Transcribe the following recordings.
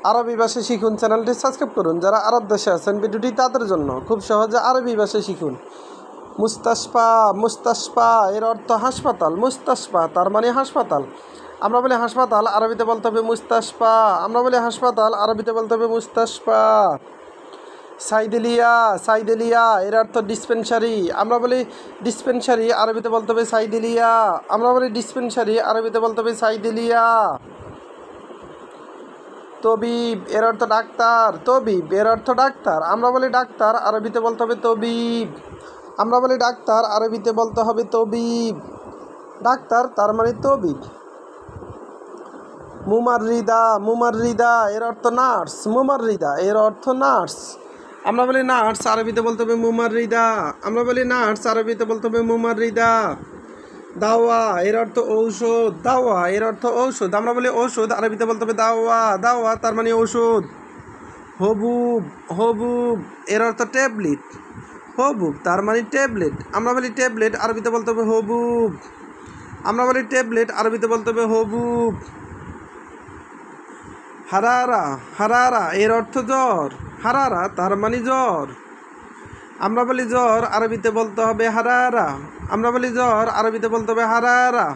আরবি ভাষা শিখুন চ্যানেলটি সাবস্ক্রাইব করুন। যারা আরব দেশে আছেন ভিডিওটি তাদের জন্য, খুব সহজে আরবি ভাষা শিখুন। মুস্তাশফা, মুস্তাশফা এর অর্থ হাসপাতাল। মুস্তাশফা তার মানে হাসপাতাল। আমরা বলি হাসপাতাল, আরবিতে বলতে হবে মুস্তাশফা। আমরা বলি হাসপাতাল, আরবিতে বলতে হবে মুস্তাশফা। সাইদেলিয়া, সাইদেলিয়া এর অর্থ ডিসপেন্সারি। আমরা বলি ডিসপেন্সারি, আরবিতে বলতে হবে সাইদেলিয়া। আমরা বলি ডিসপেন্সারি, আরবিতে বলতে হবে সাইদেলিয়া। তবিব এর অর্থ ডাক্তার। তবিব এর অর্থ ডাক্তার। আমরা বলি ডাক্তার, আরবিতে বলতে হবে তবিব। আমরা বলি ডাক্তার, আরবিতে বলতে হবে তবিব। ডাক্তার তার মানে তবিব। মুমাররিদা, মুমাররিদা এর অর্থ নার্স। মুমাররিদা এর অর্থ নার্স। আমরা বলি নার্স, আরবিতে বলতে হবে মুমাররিদা। আমরা বলি নার্স, আরবিতে বলতে হবে মুমাররিদা। দাওয়া এর অর্থ ঔষধ। দাওয়া এর অর্থ ঔষধ। আমরা বলি ঔষধ, আরবিতে বলতে হবে দাওয়া। দাওয়া তার মানে ঔষধ। হবুব, হবুব এর অর্থ ট্যাবলেট। হবুব তার মানে ট্যাবলেট। আমরা বলি ট্যাবলেট, আরবিতে বলতে হবে হবুব। আমরা বলি ট্যাবলেট, আরবিতে বলতে হবে হবুব। হারারা, হারারা এর অর্থ জ্বর। হারারা তার মানে জ্বর। আমরা বলি জ্বর, আরবিতে বলতে হবে হারারা। আমরা বলি জ্বর, আরবিতে বলতে হবে হারারা।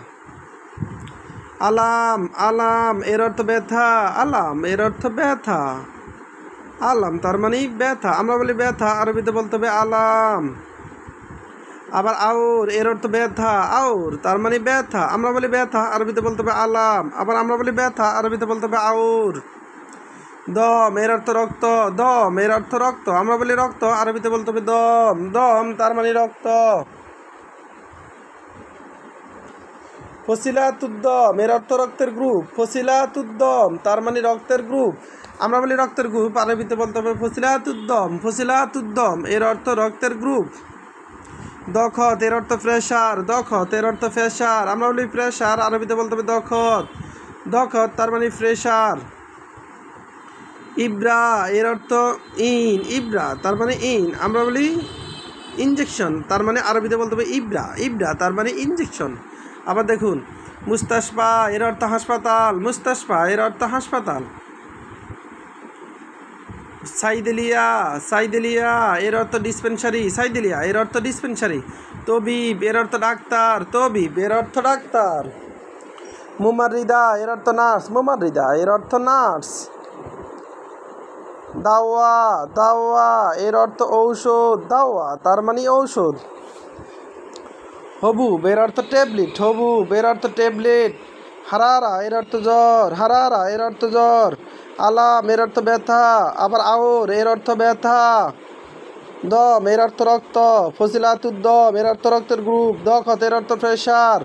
আলাম, আলাম এর অর্থ ব্যথা। আলাম এর অর্থ ব্যথা। আলাম তার মানে ব্যথা। আমরা বলি ব্যথা, আরবিতে বলতে হবে আলাম। আবার আউর এর অর্থ ব্যথা। আউর তার মানে ব্যথা। আমরা বলি ব্যথা, আরবিতে বলতে হবে আলাম। আবার আমরা বলি ব্যথা, আরবিতে বলতে হবে আউর। দম এর অর্থ রক্ত। দম এর অর্থ রক্ত। আমরা বলি রক্ত, আরবিতে বলতে হবে দম। দম তার মানে রক্ত। ফসিলাতুদ্দম এর অর্থ রক্তের গ্রুপ। ফসিলাতুদ্দম তার মানে রক্তের গ্রুপ। আমরা বলি রক্তের গ্রুপ, আরবিতে বলতে হবে ফসিলাতুদ্দম। ফসিলাতুদ্দম এর অর্থ রক্তের গ্রুপ। দখত এর অর্থ প্রেসার। দখত এর অর্থ প্রেসার। আমরা বলি প্রেসার, আরবিতে বলতে হবে দখত। দখত তার মানে প্রেসার। ইব্রা এর অর্থ ইন। ইব্রা তার মানে ইন। আমরা বলি ইনজেকশন, তার মানে আরবিতে বলতে হবে ইব্রা। ইব্রা তার মানে ইনজেকশন। আবার দেখুন, মুস্তাশফা এর অর্থ হাসপাতাল। মুস্তাশফা এর অর্থ হাসপাতাল। সাইদেলিয়া, সাইদেলিয়া এর অর্থ ডিসপেন্সারি। সাইদেলিয়া এর অর্থ ডিসপেন্সারি। তবিব এর অর্থ ডাক্তার। তবিব এর অর্থ ডাক্তার। মুমাররিদা এর অর্থ নার্স। মুমাররিদা এর অর্থ নার্স। দাওয়া, দাওয়া এর অর্থ ঔষধ। দাওয়া তার মানে ঔষধ। হবুব এর অর্থ ট্যাবলেট। হবুব এর অর্থ ট্যাবলেট। হারারা এর অর্থ জ্বর। হারারা এর অর্থ জ্বর। আলাম এর অর্থ ব্যথা। আবার আওর এর অর্থ ব্যথা। দম এর অর্থ রক্ত। ফসিলাতুদ্দম এর অর্থ রক্তের গ্রুপ। দখত এর অর্থ প্রেসার।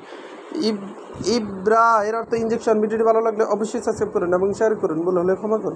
ইব্রা এর অর্থ ইনজেকশন। ভিডিওটি ভালো লাগলে অবশ্যই সাবস্ক্রাইব করুন এবং শেয়ার করুন। ভুল হলে ক্ষমা করুন।